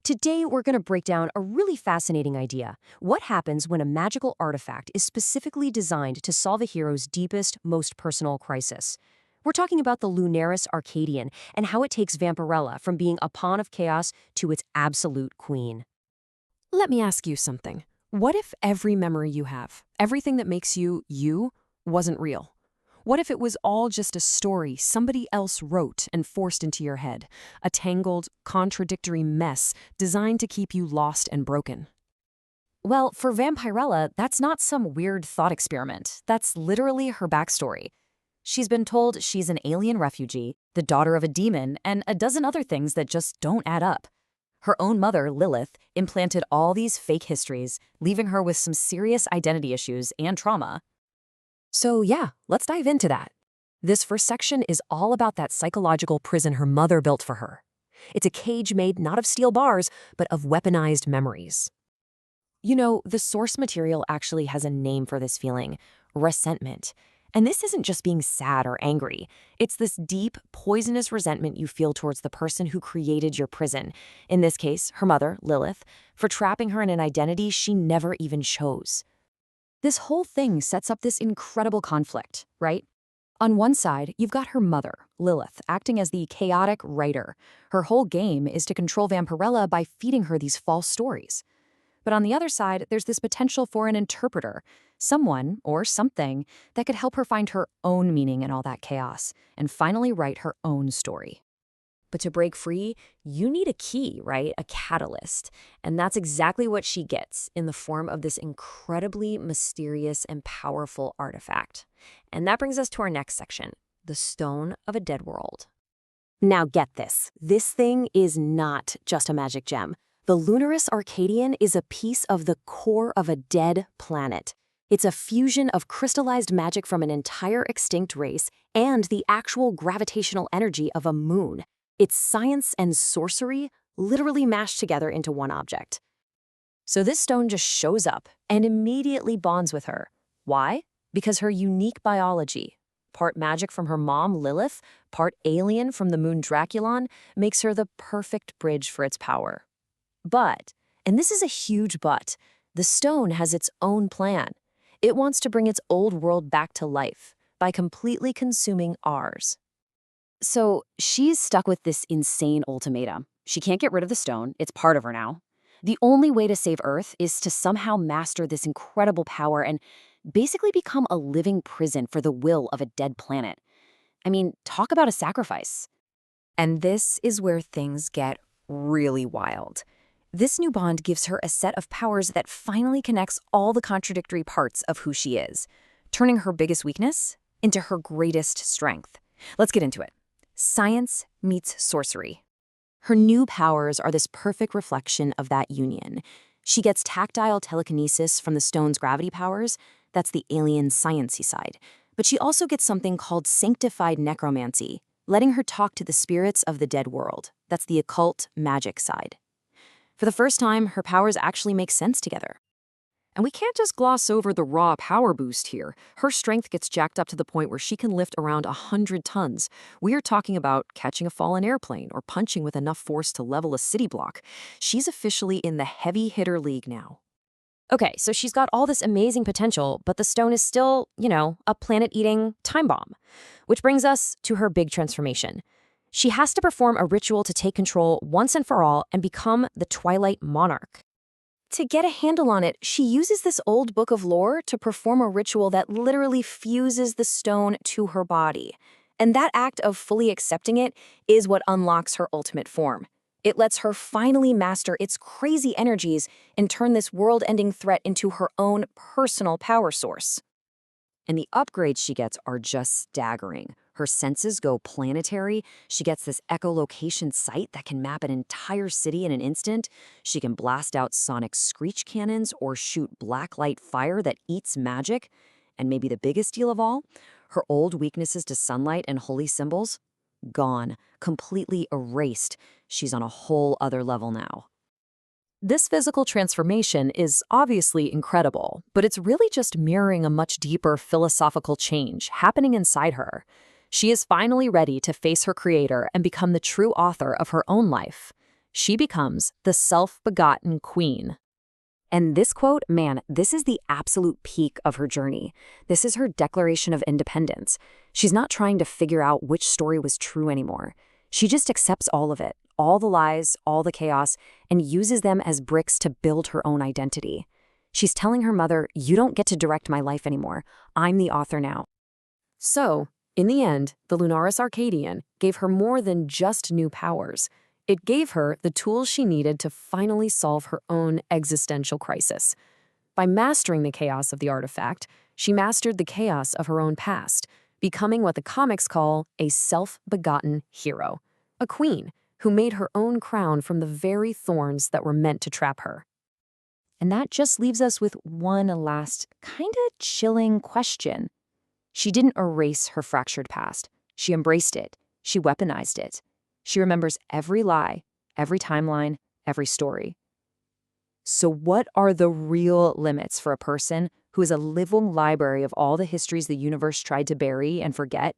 Today, we're going to break down a really fascinating idea. What happens when a magical artifact is specifically designed to solve a hero's deepest, most personal crisis? We're talking about the Lunarus Arcadian and how it takes Vampirella from being a pawn of chaos to its absolute queen. Let me ask you something. What if every memory you have, everything that makes you you, wasn't real? What if it was all just a story somebody else wrote and forced into your head? A tangled, contradictory mess designed to keep you lost and broken. Well, for Vampirella, that's not some weird thought experiment. That's literally her backstory. She's been told she's an alien refugee, the daughter of a demon, and a dozen other things that just don't add up. Her own mother, Lilith, implanted all these fake histories, leaving her with some serious identity issues and trauma. So yeah, let's dive into that. This first section is all about that psychological prison her mother built for her. It's a cage made not of steel bars, but of weaponized memories. You know, the source material actually has a name for this feeling: resentment. And this isn't just being sad or angry. It's this deep, poisonous resentment you feel towards the person who created your prison, in this case, her mother, Lilith, for trapping her in an identity she never even chose. This whole thing sets up this incredible conflict, right? On one side, you've got her mother, Lilith, acting as the chaotic writer. Her whole game is to control Vampirella by feeding her these false stories. But on the other side, there's this potential for an interpreter, someone or something that could help her find her own meaning in all that chaos and finally write her own story. But to break free, you need a key, right? A catalyst. And that's exactly what she gets in the form of this incredibly mysterious and powerful artifact. And that brings us to our next section, the Stone of a Dead World. Now get this. This thing is not just a magic gem. The Lunarus Arcadian is a piece of the core of a dead planet. It's a fusion of crystallized magic from an entire extinct race and the actual gravitational energy of a moon. It's science and sorcery literally mashed together into one object. So this stone just shows up and immediately bonds with her. Why? Because her unique biology, part magic from her mom, Lilith, part alien from the moon Draculon, makes her the perfect bridge for its power. But, and this is a huge but, the stone has its own plan. It wants to bring its old world back to life by completely consuming ours. So she's stuck with this insane ultimatum. She can't get rid of the stone. It's part of her now. The only way to save Earth is to somehow master this incredible power and basically become a living prison for the will of a dead planet. I mean, talk about a sacrifice. And this is where things get really wild. This new bond gives her a set of powers that finally connects all the contradictory parts of who she is, turning her biggest weakness into her greatest strength. Let's get into it. Science meets sorcery. Her new powers are this perfect reflection of that union. She gets tactile telekinesis from the stone's gravity powers. That's the alien sciencey side. But she also gets something called sanctified necromancy, letting her talk to the spirits of the dead world. That's the occult magic side. For the first time, her powers actually make sense together. And we can't just gloss over the raw power boost here. Her strength gets jacked up to the point where she can lift around 100 tons. We are talking about catching a fallen airplane or punching with enough force to level a city block. She's officially in the heavy hitter league now. Okay, so she's got all this amazing potential, but the stone is still, a planet-eating time bomb. Which brings us to her big transformation. She has to perform a ritual to take control once and for all and become the Twilight Monarch. To get a handle on it, she uses this old book of lore to perform a ritual that literally fuses the stone to her body. And that act of fully accepting it is what unlocks her ultimate form. It lets her finally master its crazy energies and turn this world-ending threat into her own personal power source. And the upgrades she gets are just staggering. Her senses go planetary. She gets this echolocation sight that can map an entire city in an instant. She can blast out sonic screech cannons or shoot black light fire that eats magic. And maybe the biggest deal of all, her old weaknesses to sunlight and holy symbols, gone, completely erased. She's on a whole other level now. This physical transformation is obviously incredible, but it's really just mirroring a much deeper philosophical change happening inside her. She is finally ready to face her creator and become the true author of her own life. She becomes the self-begotten queen. And this quote, man, this is the absolute peak of her journey. This is her declaration of independence. She's not trying to figure out which story was true anymore. She just accepts all of it, all the lies, all the chaos, and uses them as bricks to build her own identity. She's telling her mother, you don't get to direct my life anymore. I'm the author now. So, in the end, the Lunarus Arcadian gave her more than just new powers. It gave her the tools she needed to finally solve her own existential crisis. By mastering the chaos of the artifact, she mastered the chaos of her own past, becoming what the comics call a self-begotten hero, a queen who made her own crown from the very thorns that were meant to trap her. And that just leaves us with one last, kind of chilling question. She didn't erase her fractured past. She embraced it. She weaponized it. She remembers every lie, every timeline, every story. So what are the real limits for a person who is a living library of all the histories the universe tried to bury and forget?